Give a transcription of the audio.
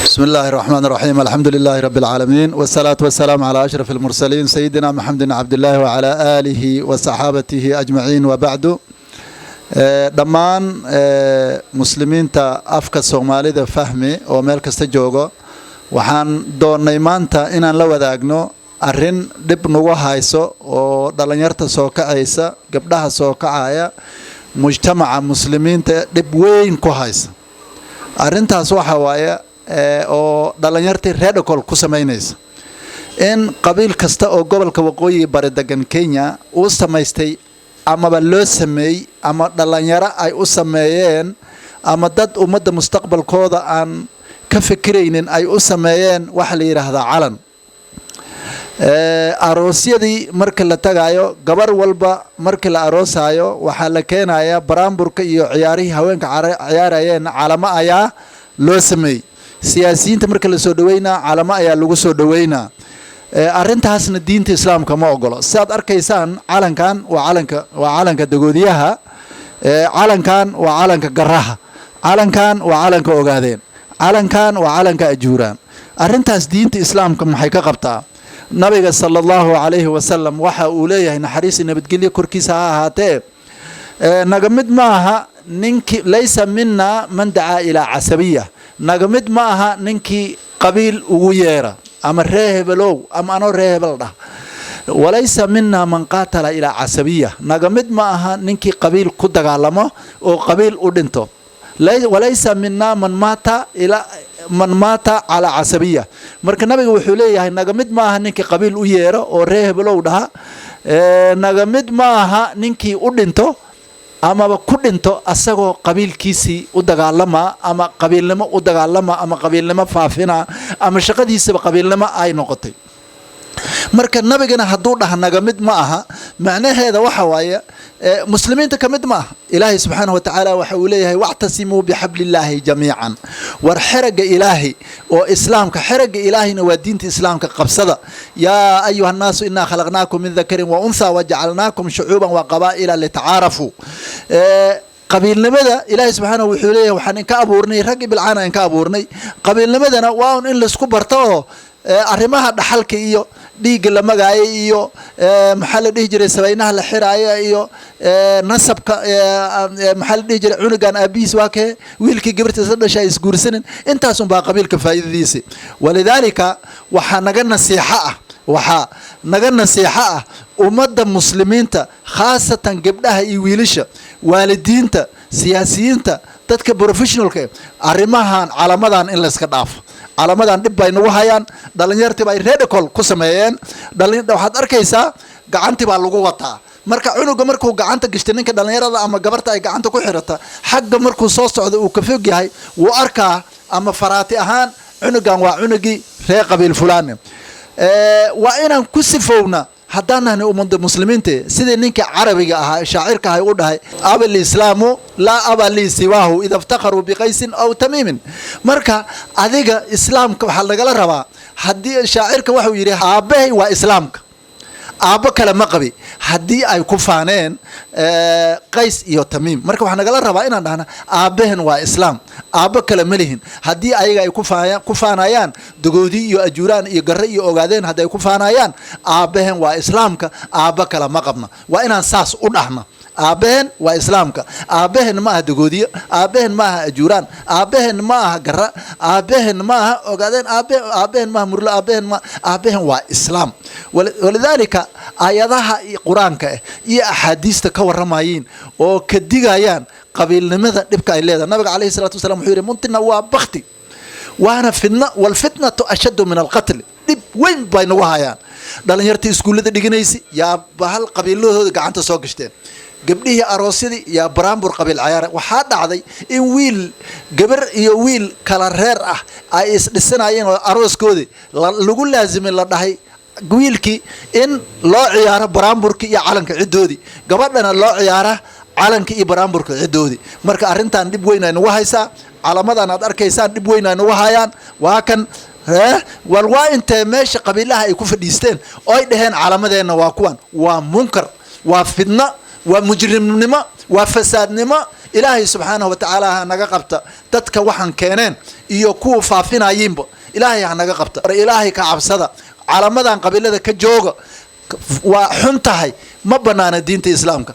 بسم الله الرحمن الرحيم. الحمد لله رب العالمين، والصلاة والسلام على أشرف المرسلين سيدنا محمد بن عبد الله وعلى آله وصحابته أجمعين، وبعد. dhammaan muslimiinta afka Soomaalida fahmi oo meel kasta joogo, waxaan doonay maanta inaan la wadaagno arrin dib nagu hayso oo dhalinyarta soo kacaysa, gabdhaha soo kacaya, mujtamaca muslimiinta dib weyn ku haysa. arrintaas waxa waaye oo dhalinyartii radical ku sameynaysa in qabiil kasta oo gobolka waqooyi bari degan Kenya uu samaystay ama loo sameeyay ama dhalinyaro ay u sameeyeen ama dad ummadda mustaqbalkooda aan ka fikiraynin ay u sameeyeen waxa la yiraahdo calan. aroosyadii marka la tagayo gabar walba marka la aroosayo waxa la keenaya baraamburka iyo ciyaarihii haweenka ciyaarayeen calamo ayaa loo sameeyay. siyaasiyiinta marka la soo dhaweynaa calamo ayaa lagu soo dhaweynaa. arrintaasna diinta islaamka ma ogolo. sidaad arkaysaan calankan waa calanka dagoodiyaha, calankan waa calanka garaha, calankan waa calanka ogaadeen, calankan waa calanka ajuuraan. arrintaas diinta islaamka maxay ka qabtaa? nabiga sallallahu alayhi wasallam waxa uu leeyahay naxariis nabadgelyo korkiisa ha ahaatee, naga mid maaha ninki laysa minna man daa ila asabiyya, naga mid maaha ninki qabiil ugu yeera ama reehebelow ama ano reehebel dhah. walaysa minna man qaatala ila asabiyya, naga mid maaha ninki qabiil ku dagaalamo oo qabiil u dhinto. walaysa minna man maata ala asabiyya. marka nabiga wuxuu leeyahay naga mid maaha ninki qabiil u yeero oo reehebelow dhaha, naga mid maaha ninki u dhinto ama ku dhinto asagoo qabiilkiisii u dagaalama ama qabiilnimo u dagaalama ama qabiilnimo faafina ama shaqadiisaba qabiilnimo ay noqotay. marka nabigana hadduu dhaha naga mid ma aha, macnaheeda waxa waaye muslimiinta ka mid ma aha. ilaahay subxaanahu wa tacaala waxa uu leeyahay wactasimuu bixablillaahi jamiican, war xeraga ilaahi oo islaamka, xeraga ilaahina waa diinta islaamka qabsada. yaa ayuha nnaasu innaa khalaqnaakum min dakarin wa unhaa wajacalnaakum shucuuban wa qabaa'ila litacaarafuu. qabiilnimada ilaahay subxaanahu wuxuu leeyahay waxaan inka abuurnay rag bilcaan aan ka abuurnay. qabiilnimadana waa un in laisku barto oo arrimaha dhaxalka iyo dhiigga la magaayay iyo maxaa la dhihi jiray sabaynaha la xiraaya iyo nasabka maxaa la dhihi jiray cunugan aabihiis waa kee, wiilkii gabartiisa dhashay ay isguursanin. intaas un baa qabiilka faa'iidadiisa. walidaalika waxaa naga nasiixa ah ummadda muslimiinta, khaasatan gabdhaha iyo wiilasha, waalidiinta, siyaasiyiinta, dadka professionalka, arrimahan calamadan in la iska dhaafo. calamadan dhib bay nagu hayaan. dhalinyartii bay radical ku sameeyeen. waxaad arkaysaa gacantii baa lagu wataa. marka cunuga markuu gacanta gashta, ninka dhalinyarada ama gabarta ay gacanta ku xirata, xagga markuu soo socdo uu ka fog yahay wuu arkaa ama faraati ahaan cunugan waa cunugii reer qabiil fulaan. waa inaan ku sifowna haddaan nahnay ummadda muslimiinta sidii ninkii carabiga ahaa shaacirka ahay u dhahay abal islaamu laa aba lii siwaahu ida iftakharuu biqaysin aw tamiimin. marka adiga islaamka waxaa lagala rabaa, haddii shaacirka waxuu yidhi aabbahay waa islaamka, aabbo kale ma qabi, haddii ay ku faaneen qays iyo tamiim. marka waxaa nagala rabaa inaan dhahna aabbahen waa islaam, aabbo kale ma lihin. haddii ayaga ay ku faanayaan dagoodi iyo ajuuraan iyo garre iyo ogaadeen, haddii ay ku faanayaan aabbahen waa islaamka, aabbo kale ma qabna. waa inaan saas u dhahna. aabbahen waa islaamka, aabbahen ma aha dagoodiyo, aabbahen ma aha ajuuraan, aabbahen ma aha garra, aabbahen ma aha ogaadeen, aabbahen ma aha murlo, aabbahen waa islaam. walidaalika aayadaha qur-aanka iyo axaadiista ka warramayeen oo ka digayaan qabiilnimada dhibka ay leedahay. nabiga calayhi salaatu wasalaam wuxuu yidhi muntina waa bakti waana fitna, walfitnatu ashaddu min alqatl. dhib weyn bay nagu hayaan. dhalinyartii iskuullada dhiganaysa yaa bahal qabiiladooda gacanta soo gashteen. gabdhihii aroosyadii yaa baraambur qabiil cayaara. waxaa dhacday in wiil gabar iyo wiil kala reer ah ay isdhisanayeen oo arooskoodii lagu laazimay, la dhahay wiilkii in loo ciyaaro baraamburkii iyo calanka ciddoodii, gabadhana loo ciyaara calanka iyo baraamburka ciddoodii. marka arrintan dhib weyn ay nagu haysaa. calamadan aad arkaysaan dhib weyn ay nagu hayaan. waa kan wal waa intee meesha qabiilaha ay ku fadhiisteen oo ay dhaheen calamadeenna waa kuwan. waa munkar, waa fidna, ومجرم نما وفساد نما إلهي سبحانه وتعالى نجقبت تتك وحن كانين يكون فافنا ينبو إلهي نجقبت إلهي كعبسدا على مدى قبيلة كجوجا وحنتهي ما بنانا دين الإسلام